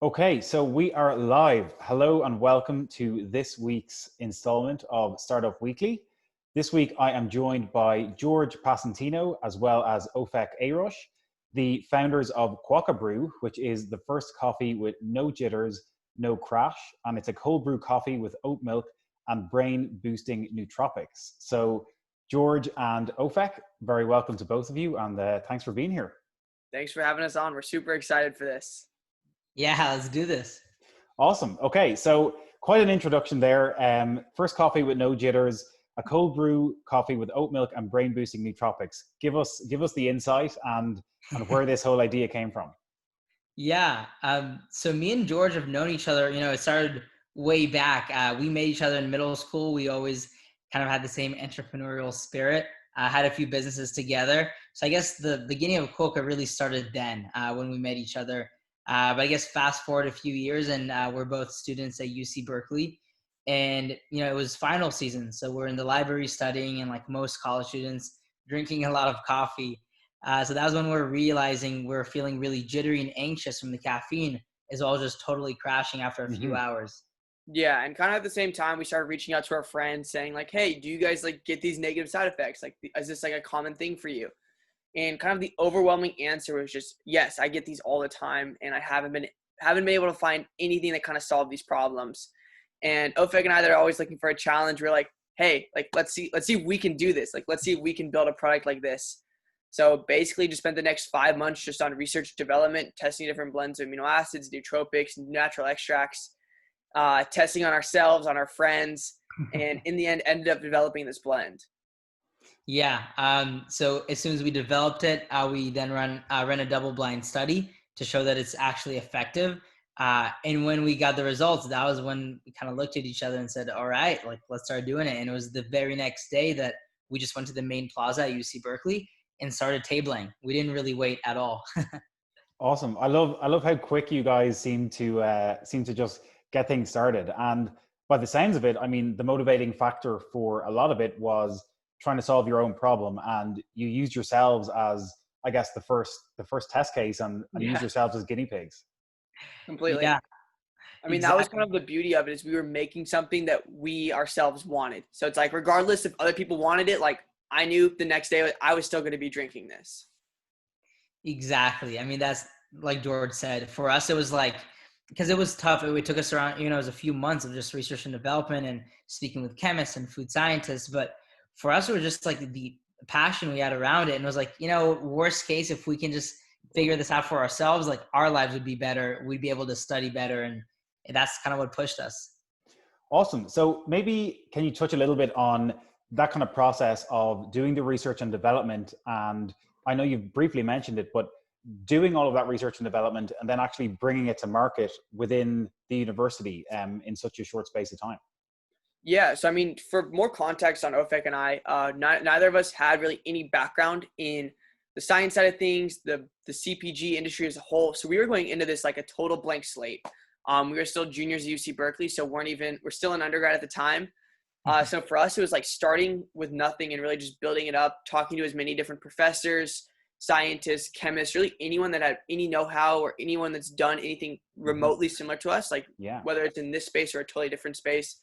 Okay, so we are live. Hello and welcome to this week's installment of Startup Weekly. This week I am joined by George Passantino as well as Ofek Arush, the founders of Quokka Brew, which is the first coffee with no jitters, no crash, and it's a cold brew coffee with oat milk and brain boosting nootropics. So George and Ofek, very welcome to both of you, and thanks for being here. Thanks for having us on. We're super excited for this. Yeah, let's do this. Awesome. Okay, so quite an introduction there. First coffee with no jitters, a cold brew coffee with oat milk and brain boosting nootropics. Give us the insight and where this whole idea came from. Yeah. So me and George have known each other. It started way back. We met each other in middle school. We always kind of had the same entrepreneurial spirit. Had a few businesses together. So I guess the beginning of Quokka really started then when we met each other. But I guess fast forward a few years and we're both students at UC Berkeley. And, it was final season. So we're in the library studying, and like most college students, drinking a lot of coffee. So that was when we're realizing we're feeling really jittery and anxious from the caffeine, as well as just totally crashing after a few hours. Yeah, and kind of at the same time, we started reaching out to our friends saying like, hey, do you guys like get these negative side effects? Like, is this like a common thing for you? And kind of the overwhelming answer was just, yes, I get these all the time, and I haven't been able to find anything that kind of solve these problems. And Ofek and I, they're always looking for a challenge. We're like, hey, like let's see if we can do this. Like, let's see if we can build a product like this. So basically just spent the next 5 months just on research development, testing different blends of amino acids, nootropics, natural extracts, testing on ourselves, on our friends, and in the end ended up developing this blend. Yeah. So as soon as we developed it, we then ran a double-blind study to show that it's actually effective. And when we got the results, that was when we kind of looked at each other and said, all right, like let's start doing it. And it was the very next day that we just went to the main plaza at UC Berkeley and started tabling. We didn't really wait at all. Awesome. I love how quick you guys seem to just get things started. And by the sounds of it, I mean, the motivating factor for a lot of it was trying to solve your own problem, and you used yourselves as, I guess, the first test case, and use yourselves as guinea pigs. Completely. Yeah. I mean, that was kind of the beauty of it, is we were making something that we ourselves wanted. So it's like, regardless if other people wanted it, like I knew the next day I was still going to be drinking this. Exactly. I mean, that's like George said, for us, it was like, because it was tough. It took us around, it was a few months of just research and development and speaking with chemists and food scientists. But for us, it was just like the passion we had around it. And it was like, worst case, if we can just figure this out for ourselves, like our lives would be better. We'd be able to study better. And that's kind of what pushed us. Awesome. So maybe can you touch a little bit on that kind of process of doing the research and development? And I know you've briefly mentioned it, but doing all of that research and development and then actually bringing it to market within the university in such a short space of time. Yeah. So, I mean, for more context on Ofek and I, neither of us had really any background in the science side of things, the CPG industry as a whole. So we were going into this like a total blank slate. We were still juniors at UC Berkeley, so we're still an undergrad at the time. So for us, it was like starting with nothing and really just building it up, talking to as many different professors, scientists, chemists, really anyone that had any know-how or anyone that's done anything remotely similar to us, like whether it's in this space or a totally different space,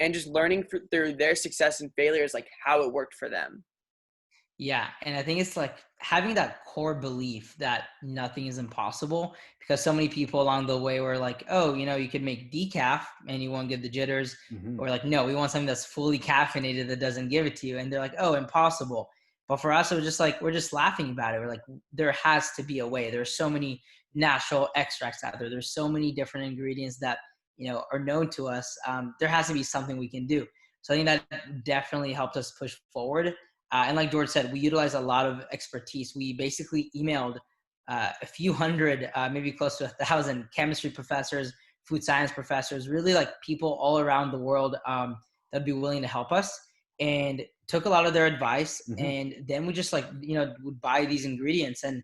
and just learning through their success and failures, like how it worked for them. Yeah. And I think it's like having that core belief that nothing is impossible, because so many people along the way were like, oh, you could make decaf and you won't get the jitters. Or like, no, we want something that's fully caffeinated that doesn't give it to you. And they're like, oh, impossible. But for us, it was just like, we're just laughing about it. We're like, there has to be a way. There's so many natural extracts out there. There's so many different ingredients that, are known to us. There has to be something we can do. So I think that definitely helped us push forward. And like George said, we utilize a lot of expertise. We basically emailed a few hundred, maybe close to 1,000 chemistry professors, food science professors, really like people all around the world that'd be willing to help us, and took a lot of their advice. And then we just would buy these ingredients. And,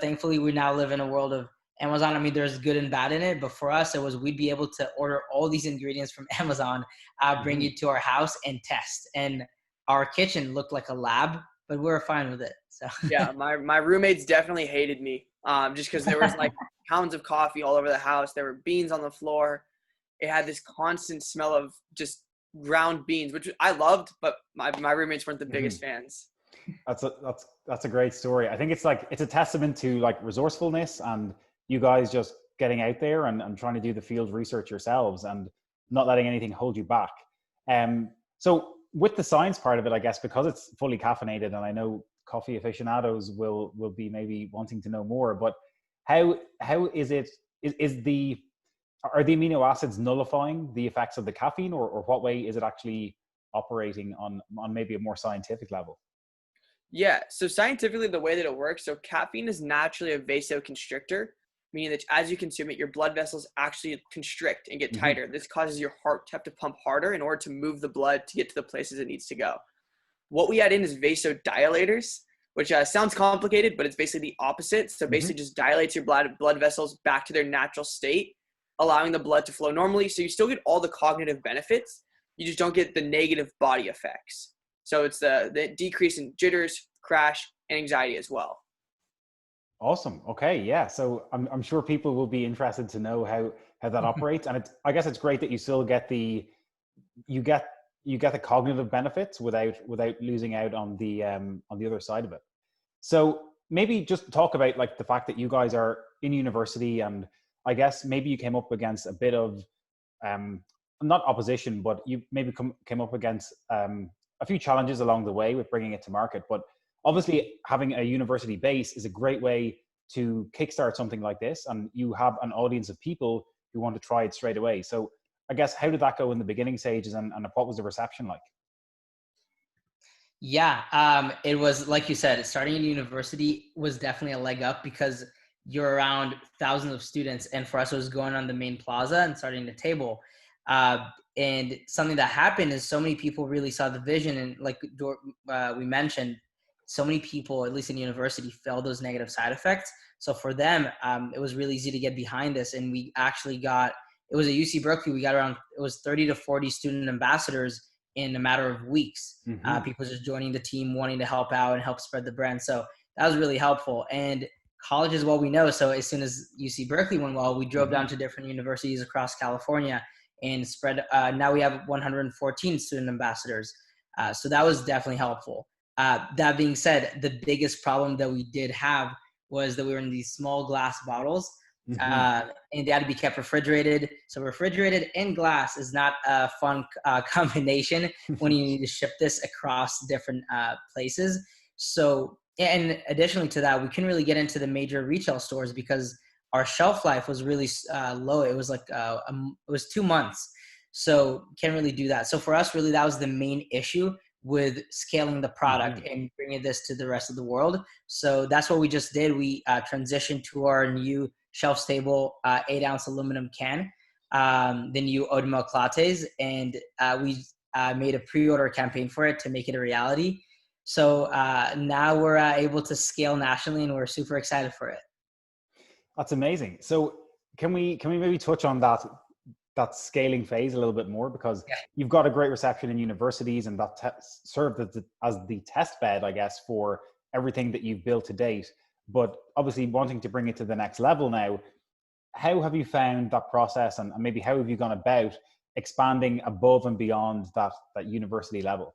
thankfully we now live in a world of Amazon. I mean, there's good and bad in it, but for us, it was, we'd be able to order all these ingredients from Amazon, bring it to our house and test. And our kitchen looked like a lab, but we were fine with it. So yeah, my roommates definitely hated me, just because there was like pounds of coffee all over the house. There were beans on the floor. It had this constant smell of just ground beans, which I loved, but my roommates weren't the biggest fans. That's a great story. I think it's a testament to like resourcefulness and you guys just getting out there and trying to do the field research yourselves and not letting anything hold you back. So with the science part of it, I guess, because it's fully caffeinated, and I know coffee aficionados will be maybe wanting to know more, but how is it, are the amino acids nullifying the effects of the caffeine, or what way is it actually operating on maybe a more scientific level? Yeah, so scientifically, the way that it works, so caffeine is naturally a vasoconstrictor, meaning that as you consume it, your blood vessels actually constrict and get tighter. This causes your heart to have to pump harder in order to move the blood to get to the places it needs to go. What we add in is vasodilators, which sounds complicated, but it's basically the opposite. So basically just dilates your blood vessels back to their natural state, allowing the blood to flow normally. So you still get all the cognitive benefits. You just don't get the negative body effects. So it's the decrease in jitters, crash, and anxiety as well. Awesome. Okay. Yeah. So I'm sure people will be interested to know how that operates. And I guess it's great that you still get the cognitive benefits without losing out on the other side of it. So maybe just talk about like the fact that you guys are in university, and I guess maybe you came up against a bit of not opposition, but you maybe came up against a few challenges along the way with bringing it to market. But obviously having a university base is a great way to kickstart something like this, and you have an audience of people who want to try it straight away. So I guess, how did that go in the beginning stages, and what was the reception like? Yeah, it was, like you said, starting in university was definitely a leg up because you're around thousands of students. And for us, it was going on the main plaza and starting the table. And something that happened is so many people really saw the vision. And like we mentioned, so many people, at least in university, felt those negative side effects. So for them, it was really easy to get behind this. And we actually it was at UC Berkeley, we got it was 30 to 40 student ambassadors in a matter of weeks. People just joining the team, wanting to help out and help spread the brand. So that was really helpful. And college is what we know. So as soon as UC Berkeley went well, we drove down to different universities across California and spread. Now we have 114 student ambassadors. So that was definitely helpful. That being said, the biggest problem that we did have was that we were in these small glass bottles. And they had to be kept refrigerated. So refrigerated and glass is not a fun combination when you need to ship this across different places. So, and additionally to that, we couldn't really get into the major retail stores because our shelf life was really low. It was like it was 2 months. So can't really do that. So for us, really, that was the main issue with scaling the product and bringing this to the rest of the world. So that's what we just did. We transitioned to our new shelf-stable 8-ounce aluminum can, the new oat milk lattes, and we made a pre-order campaign for it to make it a reality. So now we're able to scale nationally, and we're super excited for it. That's amazing. So can we maybe touch on that scaling phase a little bit more, because you've got a great reception in universities, and that served as the test bed, I guess, for everything that you've built to date. But obviously wanting to bring it to the next level now, how have you found that process, and maybe how have you gone about expanding above and beyond that university level?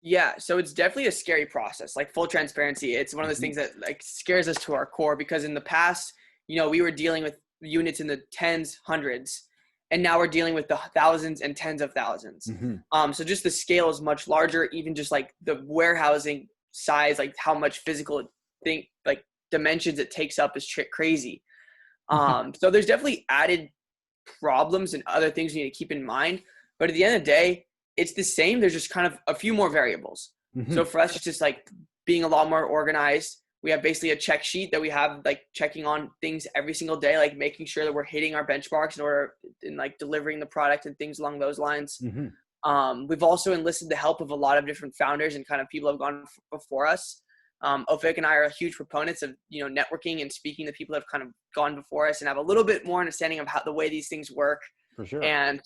Yeah, so it's definitely a scary process, like full transparency. It's one of those things that like scares us to our core, because in the past, we were dealing with units in the tens, hundreds, and now we're dealing with the thousands and tens of thousands. So just the scale is much larger, even just like the warehousing size, like how much physical dimensions it takes up is crazy. So there's definitely added problems and other things you need to keep in mind. But at the end of the day, it's the same. There's just kind of a few more variables. So for us, it's just like being a lot more organized. We have basically a check sheet that we have like checking on things every single day, like making sure that we're hitting our benchmarks in like delivering the product and things along those lines. We've also enlisted the help of a lot of different founders and kind of people have gone before us. Ofek and I are huge proponents of, networking and speaking to people that have kind of gone before us and have a little bit more understanding of how the way these things work. For sure. And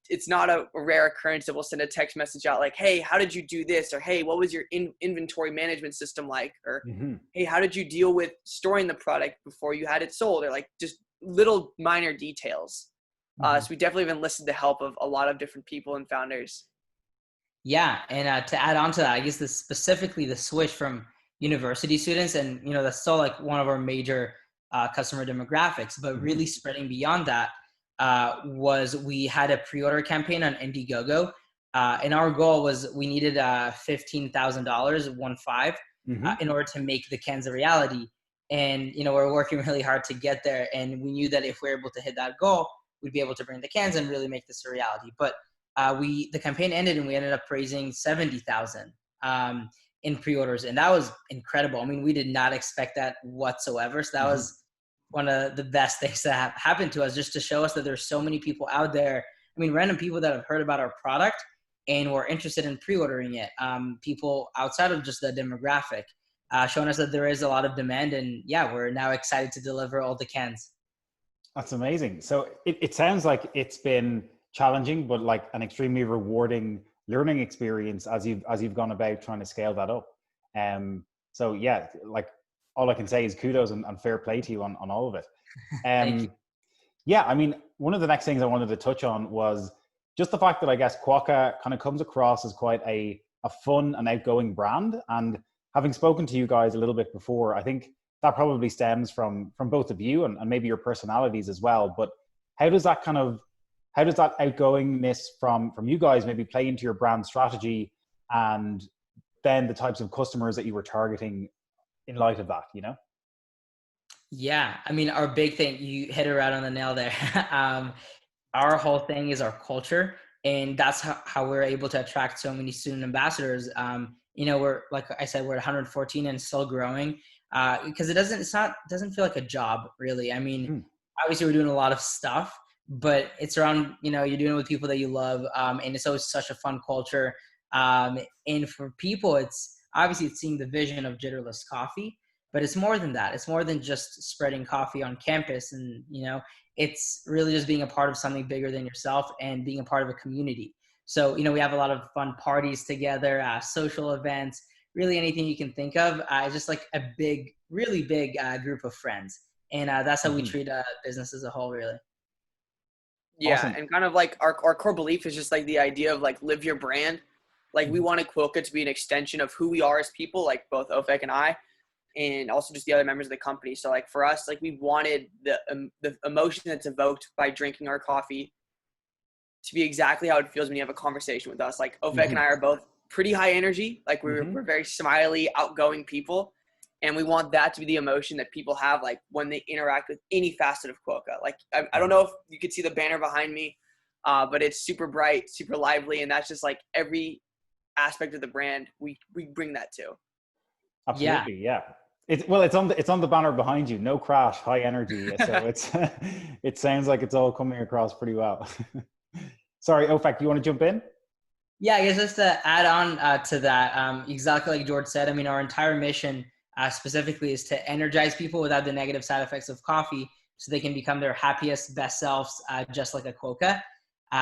it's not a rare occurrence that we'll send a text message out like, hey, how did you do this? Or, hey, what was your inventory management system like? Or, hey, how did you deal with storing the product before you had it sold? Or like just little minor details. So we definitely have enlisted the help of a lot of different people and founders. Yeah. And to add on to that, I guess specifically the switch from university students, and, you know, that's still like one of our major customer demographics, but really spreading beyond that was we had a pre-order campaign on Indiegogo. And our goal was we needed $15,000, in order to make the cans a reality. And, you know, we're working really hard to get there. And we knew that if we're able to hit that goal, we'd be able to bring the cans and really make this a reality. But the campaign ended and we ended up raising 70,000 in pre-orders. And that was incredible. I mean, we did not expect that whatsoever. So that was one of the best things that have happened to us, just to show us that there's so many people out there. I mean, random people that have heard about our product and were interested in pre-ordering it. People outside of just the demographic, showing us that there is a lot of demand. And yeah, we're now excited to deliver all the cans. That's amazing. So it sounds like it's been challenging, but like an extremely rewarding learning experience as you've gone about trying to scale that up. So yeah, like all I can say is kudos and fair play to you on all of it. Thank you. Yeah, I mean, one of the next things I wanted to touch on was just the fact that I guess Quokka kind of comes across as quite a fun and outgoing brand. And having spoken to you guys a little bit before, I think that probably stems from both of you and maybe your personalities as well. But how does that outgoingness from you guys maybe play into your brand strategy and then the types of customers that you were targeting in light of that, you know? Yeah, I mean, our big thing, you hit it right on the nail there. Our whole thing is our culture, and that's how we're able to attract so many student ambassadors. You know, we're, like I said, we're at 114 and still growing, because it doesn't feel like a job really. I mean, obviously we're doing a lot of stuff, but it's around, you know, you're doing it with people that you love, and it's always such a fun culture. And for people, it's seeing the vision of Jitterless coffee, but it's more than that. It's more than just spreading coffee on campus, and, you know, it's really just being a part of something bigger than yourself and being a part of a community. So, you know, we have a lot of fun parties together, social events, really anything you can think of. It's just like a really big group of friends. And that's how we treat business as a whole, really. Yeah. Awesome. And kind of like our core belief is just like the idea of like live your brand. Like we wanted Quokka to be an extension of who we are as people, like both Ofek and I, and also just the other members of the company. So like for us, like we wanted the emotion that's evoked by drinking our coffee to be exactly how it feels when you have a conversation with us. Like Ofek and I are both pretty high energy. Like we're very smiley, outgoing people. And we want that to be the emotion that people have, like when they interact with any facet of Quokka. Like, I don't know if you could see the banner behind me, but it's super bright, super lively. And that's just like every aspect of the brand we bring that to. Absolutely. Yeah. It's on the banner behind you. No crash, high energy. So it sounds like it's all coming across pretty well. Sorry, Ofek, you want to jump in? Yeah, I guess just to add on to that, exactly like George said, I mean, our entire mission specifically is to energize people without the negative side effects of coffee, so they can become their happiest, best selves, just like a Quokka.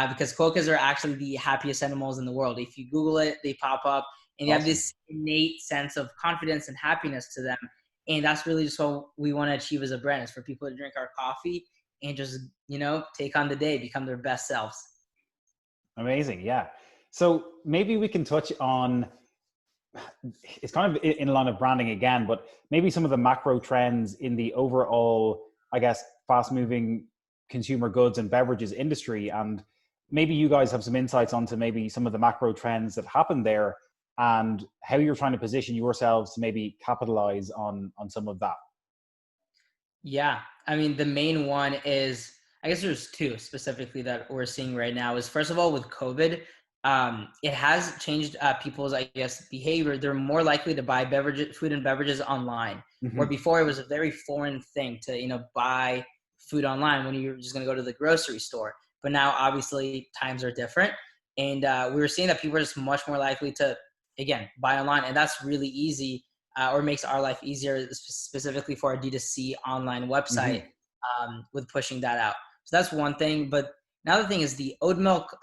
Because Quokkas are actually the happiest animals in the world. If you Google it, they pop up, and you have this innate sense of confidence and happiness to them. And that's really just what we want to achieve as a brand, is for people to drink our coffee and just, you know, take on the day, become their best selves. Amazing. Yeah. So maybe we can touch on, it's kind of in line of branding again, but maybe some of the macro trends in the overall, I guess, fast moving consumer goods and beverages industry. And maybe you guys have some insights onto maybe some of the macro trends that happen there and how you're trying to position yourselves to maybe capitalize on some of that. Yeah. I mean, the main one is, I guess there's two specifically that we're seeing right now, is first of all, with COVID, it has changed people's, I guess, behavior. They're more likely to buy food and beverages online, where before it was a very foreign thing to, you know, buy food online when you're just going to go to the grocery store. But now obviously times are different. And we were seeing that people are just much more likely to, again, buy online. And that's really easy, or makes our life easier, specifically for our D2C online website, with pushing that out. So that's one thing. But Another thing is the oat milk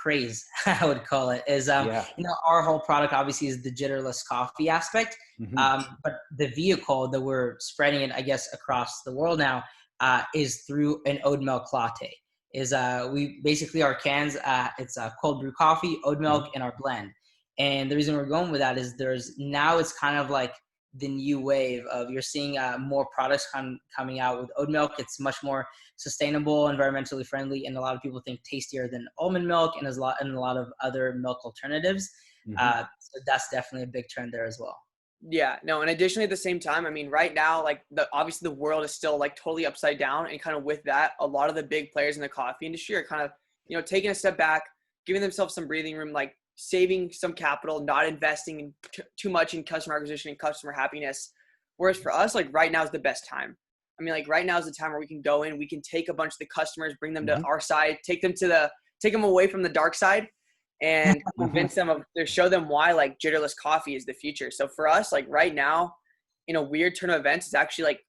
craze, I would call it, is, Yeah. our whole product obviously is the Jitterless coffee aspect. Hmm. But the vehicle that we're spreading it, I guess, across the world now is through an oat milk latte. We basically, our cans, it's cold brew coffee, oat milk, Hmm. and our blend. And the reason we're going with that is it's kind of like the new wave of, you're seeing more products coming out with oat milk. It's much more sustainable, environmentally friendly, and a lot of people think tastier than almond milk, and a lot of other milk alternatives. Hmm. So that's definitely a big trend there as well. Yeah, no, and additionally at the same time, I mean, right now, like obviously the world is still like totally upside down, and kind of with that, a lot of the big players in the coffee industry are kind of, taking a step back, giving themselves some breathing room, like saving some capital, not investing in too much in customer acquisition and customer happiness. Whereas for us, like right now is the best time. I mean, like right now is the time where we can go in, we can take a bunch of the customers, bring them to Hmm. our side, take them away from the dark side, and convince them show them why like Jitterless coffee is the future. So for us, like right now, in a weird turn of events, it's actually like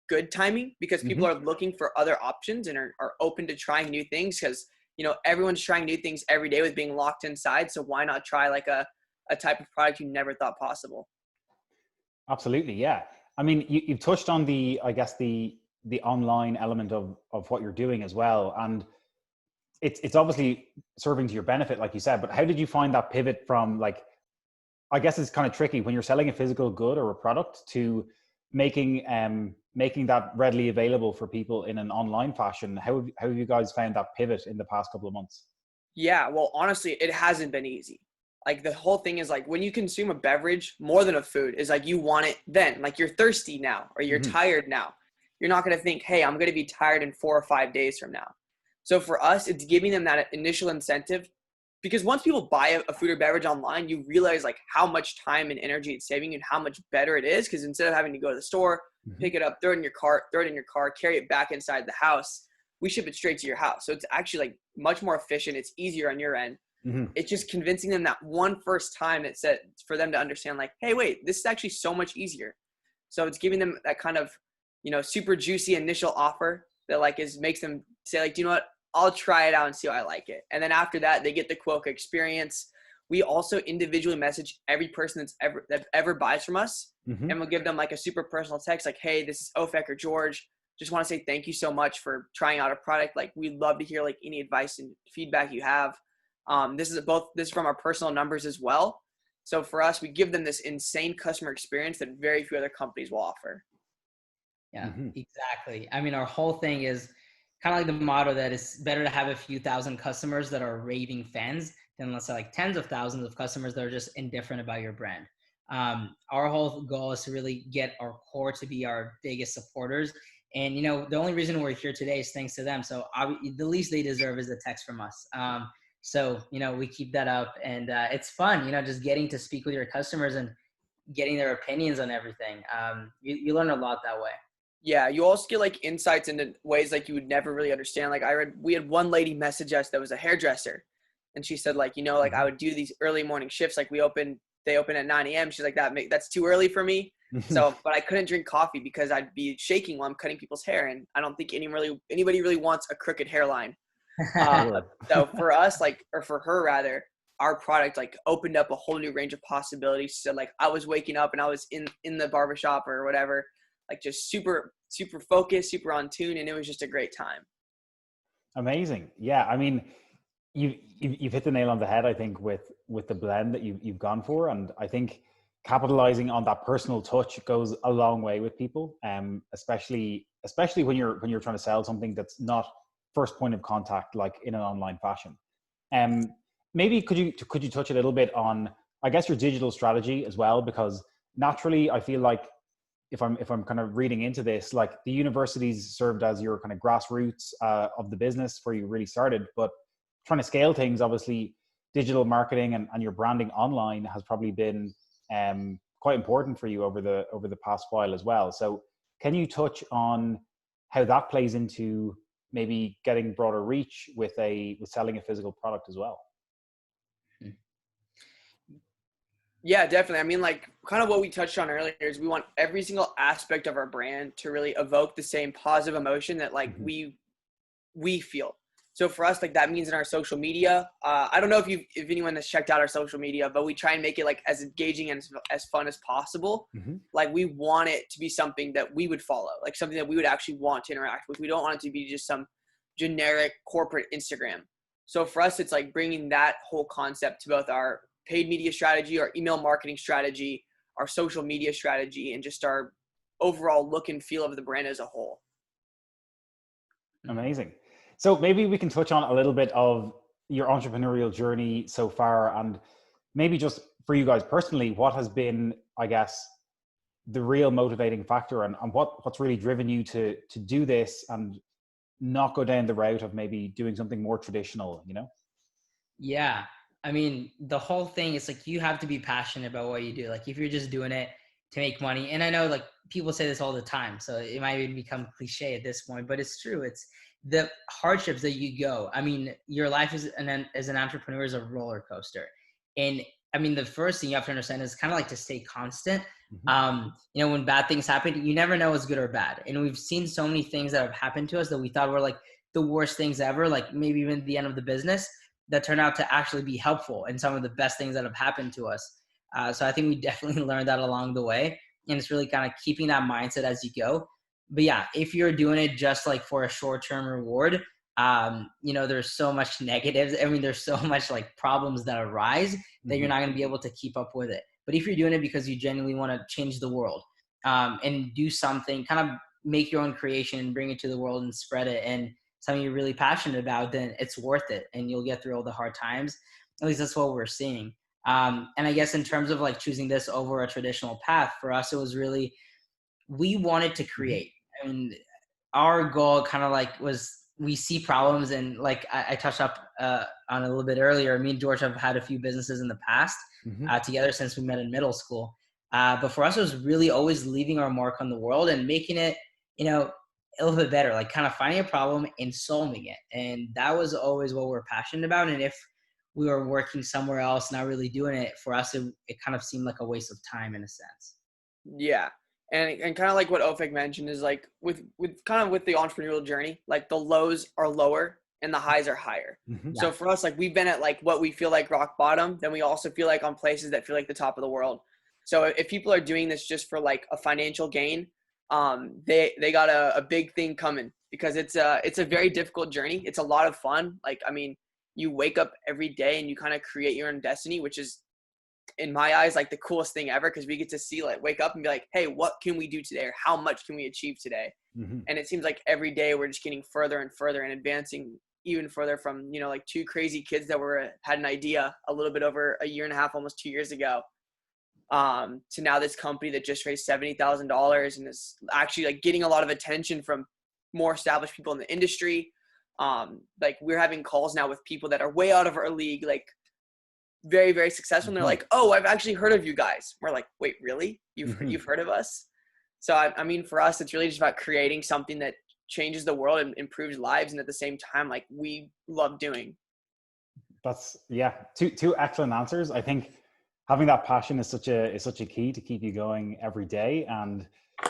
good timing because people Hmm. are looking for other options and are open to trying new things because, everyone's trying new things every day with being locked inside. So why not try like a type of product you never thought possible? Absolutely, yeah. I mean, you've touched on I guess the online element of what you're doing as well, and it's obviously serving to your benefit, like you said. But how did you find that pivot from, like, I guess it's kind of tricky when you're selling a physical good or a product to making that readily available for people in an online fashion? How have you guys found that pivot in the past couple of months? Yeah, well, honestly, it hasn't been easy. Like the whole thing is like when you consume a beverage more than a food is like you want it then. Like you're thirsty now or you're Hmm. tired now. You're not going to think, hey, I'm going to be tired in 4 or 5 days from now. So for us, it's giving them that initial incentive because once people buy a food or beverage online, you realize like how much time and energy it's saving you and how much better it is. Because instead of having to go to the store, Hmm. pick it up, throw it in your car, carry it back inside the house, we ship it straight to your house. So it's actually like much more efficient. It's easier on your end. Hmm. It's just convincing them that one first time it said for them to understand like, hey, wait, this is actually so much easier. So it's giving them that kind of, super juicy initial offer that like makes them say like, do you know what? I'll try it out and see how I like it. And then after that, they get the Quokka experience. We also individually message every person that ever buys from us. Hmm. And we'll give them like a super personal text like, hey, this is Ofek or George. Just want to say thank you so much for trying out a product. Like we'd love to hear like any advice and feedback you have. This is from our personal numbers as well. So for us, we give them this insane customer experience that very few other companies will offer. Yeah, Hmm. exactly. I mean, our whole thing is kind of like the motto that it's better to have a few thousand customers that are raving fans than, let's say, like tens of thousands of customers that are just indifferent about your brand. Our whole goal is to really get our core to be our biggest supporters. And, the only reason we're here today is thanks to them. So the least they deserve is a text from us. So, we keep that up, and it's fun, just getting to speak with your customers and getting their opinions on everything. You learn a lot that way. Yeah, you also get like insights into ways like you would never really understand. Like we had one lady message us that was a hairdresser, and she said like, like I would do these early morning shifts. Like they open at 9 a.m. She's like, that's too early for me. Hmm. So, but I couldn't drink coffee because I'd be shaking while I'm cutting people's hair, and I don't think anybody really wants a crooked hairline. Uh, Sure. so for us, like, or for her rather, our product like opened up a whole new range of possibilities. So like I was waking up and I was in the barbershop or whatever, like just super, super focused, super on tune. And it was just a great time. Amazing. Yeah. I mean, you've hit the nail on the head, I think, with the blend that you've gone for. And I think capitalizing on that personal touch goes a long way with people. Especially when you're trying to sell something that's not first point of contact, like in an online fashion. Um, Maybe could you touch a little bit on, I guess, your digital strategy as well? Because naturally, I feel like if I'm kind of reading into this, like the universities served as your kind of grassroots of the business where you really started, but trying to scale things, obviously, digital marketing and your branding online has probably been quite important for you over the past while as well. So, can you touch on how that plays into maybe getting broader reach with selling a physical product as well? Yeah, definitely. I mean, like kind of what we touched on earlier is we want every single aspect of our brand to really evoke the same positive emotion that like Hmm. we feel. So for us, like that means in our social media, I don't know if anyone has checked out our social media, but we try and make it like as engaging and as fun as possible. Mm-hmm. Like we want it to be something that we would follow, like something that we would actually want to interact with. We don't want it to be just some generic corporate Instagram. So for us, it's like bringing that whole concept to both our paid media strategy, our email marketing strategy, our social media strategy, and just our overall look and feel of the brand as a whole. Amazing. So maybe we can touch on a little bit of your entrepreneurial journey so far, and maybe just for you guys personally, what has been, I guess, the real motivating factor, and what's really driven you to do this and not go down the route of maybe doing something more traditional, you know? Yeah. I mean, the whole thing is like, you have to be passionate about what you do. Like if you're just doing it to make money, and I know like people say this all the time, so it might even become cliche at this point, but it's true. It's the hardships that you go. I mean, your life as an entrepreneur is a roller coaster. And I mean, the first thing you have to understand is kind of like to stay constant. You know, when bad things happen, you never know what's good or bad. And we've seen so many things that have happened to us that we thought were like the worst things ever, like maybe even the end of the business, that turned out to actually be helpful and some of the best things that have happened to us. So I think we definitely learned that along the way. And it's really kind of keeping that mindset as you go. But yeah, if you're doing it just like for a short-term reward, you know, there's so much negatives. I mean, there's so much like problems that arise that you're not going to be able to keep up with it. But if you're doing it because you genuinely want to change the world, and do something, kind of make your own creation and bring it to the world and spread it, and something you're really passionate about, then it's worth it and you'll get through all the hard times. At least that's what we're seeing. And I guess in terms of like choosing this over a traditional path, for us, it was really, we wanted to create. I mean, our goal kind of like was, we see problems, and like I touched up on a little bit earlier, me and George have had a few businesses in the past together since we met in middle school. But for us, it was really always leaving our mark on the world and making it, you know, a little bit better, like kind of finding a problem and solving it. And that was always what we're passionate about. And if we were working somewhere else, not really doing it, for us, it kind of seemed like a waste of time in a sense. Yeah. And kind of like what Ofek mentioned is like with the entrepreneurial journey, like the lows are lower and the highs are higher. So for us, like we've been at like what we feel like rock bottom, then we also feel like on places that feel like the top of the world. So if people are doing this just for like a financial gain, they got a big thing coming, because it's a very difficult journey. It's a lot of fun. Like, I mean, you wake up every day and you kind of create your own destiny, which is, in my eyes, like the coolest thing ever, because we get to see, like, wake up and be like, hey, what can we do today, or how much can we achieve today? And it seems like every day we're just getting further and further and advancing even further from, you know, like two crazy kids that had an idea a little bit over a year and a half, almost 2 years ago, to now this company that just raised $70,000 and is actually like getting a lot of attention from more established people in the industry. Like we're having calls now with people that are way out of our league, like very, very successful. And they're like, oh, I've actually heard of you guys. We're like, wait, really? You've heard of us? So, I mean, for us, it's really just about creating something that changes the world and improves lives. And at the same time, like we love doing. That's, yeah, two excellent answers. I think having that passion is such a key to keep you going every day, and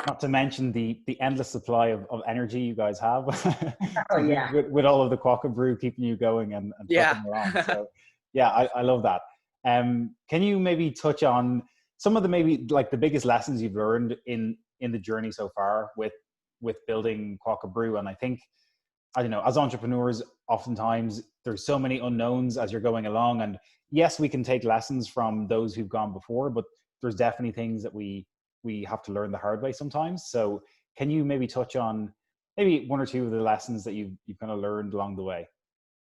not to mention the endless supply of energy you guys have. with all of the Quokka Brew keeping you going and trucking around. So yeah, I love that. Can you maybe touch on some of the, maybe like the biggest lessons you've learned in the journey so far with building Quokka Brew? And I think, I don't know, as entrepreneurs, oftentimes there's so many unknowns as you're going along. And yes, we can take lessons from those who've gone before, but there's definitely things that we have to learn the hard way sometimes. So can you maybe touch on maybe one or two of the lessons that you've kind of learned along the way?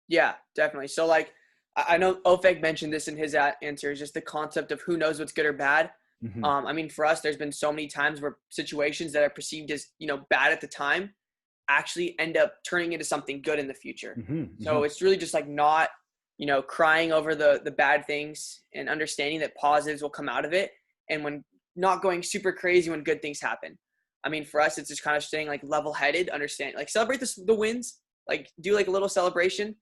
Yeah, definitely. So like, I know Ofek mentioned this in his answer, is just the concept of who knows what's good or bad. I mean, for us, there's been so many times where situations that are perceived as, you know, bad at the time actually end up turning into something good in the future. So it's really just like not, you know, crying over the bad things and understanding that positives will come out of it. And when not going super crazy when good things happen. I mean, for us, it's just kind of staying like level-headed, understand, like celebrate the wins, like do like a little celebration,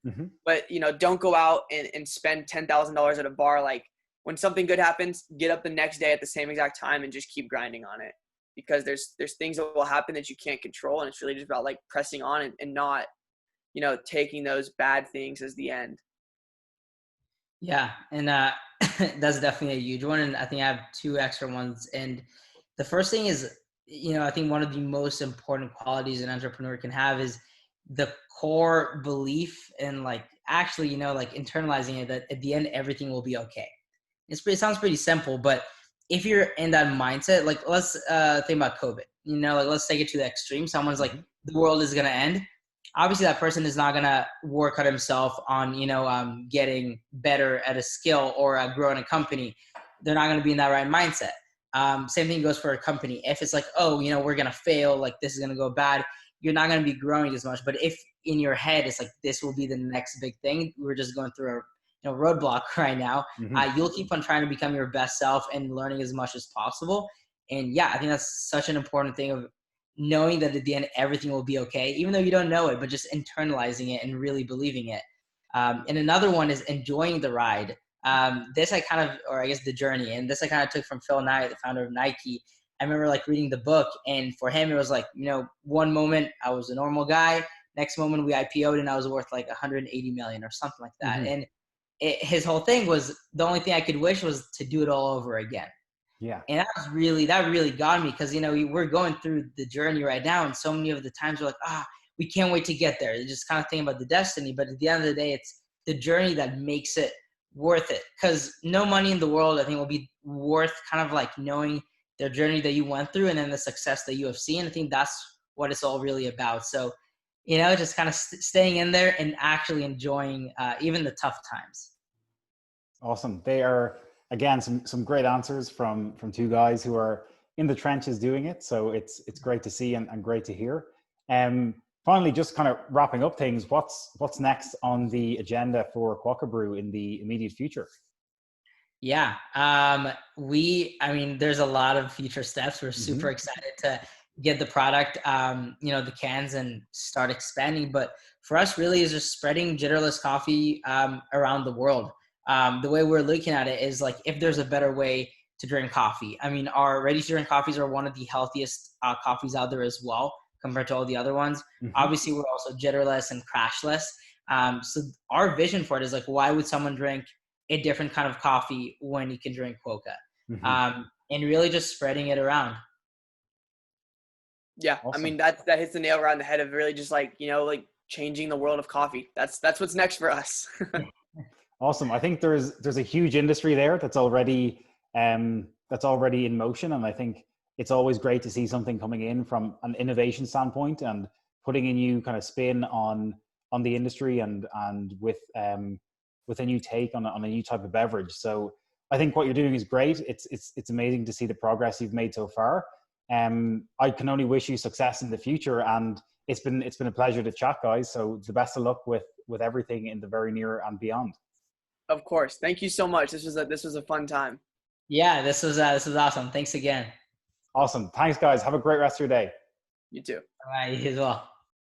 but, you know, don't go out and spend $10,000 at a bar. Like when something good happens, get up the next day at the same exact time and just keep grinding on it, because there's things that will happen that you can't control. And it's really just about like pressing on and not, you know, taking those bad things as the end. Yeah, and that's definitely a huge one. And I think I have two extra ones. And the first thing is, you know, I think one of the most important qualities an entrepreneur can have is the core belief and like actually, you know, like internalizing it that at the end everything will be okay. It sounds pretty simple, but if you're in that mindset, like let's think about COVID. You know, like let's take it to the extreme. Someone's like, the world is gonna end. Obviously, that person is not gonna work on himself on, you know, getting better at a skill or growing a company. They're not gonna be in that right mindset. Same thing goes for a company. If it's like, oh, you know, we're gonna fail, like this is gonna go bad, you're not gonna be growing as much. But if in your head it's like this will be the next big thing, we're just going through a roadblock right now. You'll keep on trying to become your best self and learning as much as possible. And yeah, I think that's such an important thing of knowing that at the end everything will be okay, even though you don't know it, but just internalizing it and really believing it. And another one is enjoying the ride. This I kind of, or I guess the journey, and this I kind of took from Phil Knight, the founder of Nike. I remember like reading the book, and for him it was like, you know, one moment I was a normal guy, next moment we IPO'd and I was worth like 180 million or something like that. And his whole thing was the only thing I could wish was to do it all over again. Yeah. And that really got me because, you know, we're going through the journey right now. And so many of the times we're like, we can't wait to get there. They're just kind of thinking about the destiny. But at the end of the day, it's the journey that makes it worth it. Because no money in the world, I think, will be worth kind of like knowing the journey that you went through and then the success that you have seen. I think that's what it's all really about. So, you know, just kind of staying in there and actually enjoying even the tough times. Awesome. They are, again, some great answers from two guys who are in the trenches doing it. So it's great to see and great to hear. Finally, just kind of wrapping up things, what's next on the agenda for Quokka Brew in the immediate future? Yeah. There's a lot of future steps. We're super excited to get the product, you know, the cans and start expanding. But for us really is just spreading Jitterless coffee around the world. The way we're looking at it is like, if there's a better way to drink coffee. I mean, our ready to drink coffees are one of the healthiest coffees out there as well, compared to all the other ones. Obviously we're also Jitterless and crashless. So our vision for it is like, why would someone drink a different kind of coffee when you can drink Quokka? And really just spreading it around. Yeah. Awesome. I mean, that hits the nail around the head of really just like, you know, like changing the world of coffee. That's what's next for us. Awesome. I think there's a huge industry there that's already in motion. And I think it's always great to see something coming in from an innovation standpoint and putting a new kind of spin on the industry and with a new take on a new type of beverage. So I think what you're doing is great. It's amazing to see the progress you've made so far. I can only wish you success in the future, and it's been a pleasure to chat, guys. So the best of luck with everything in the very near and beyond. Of course. Thank you so much. This was a fun time. Yeah, this was awesome. Thanks again. Awesome. Thanks, guys. Have a great rest of your day. You too. All right, you as well.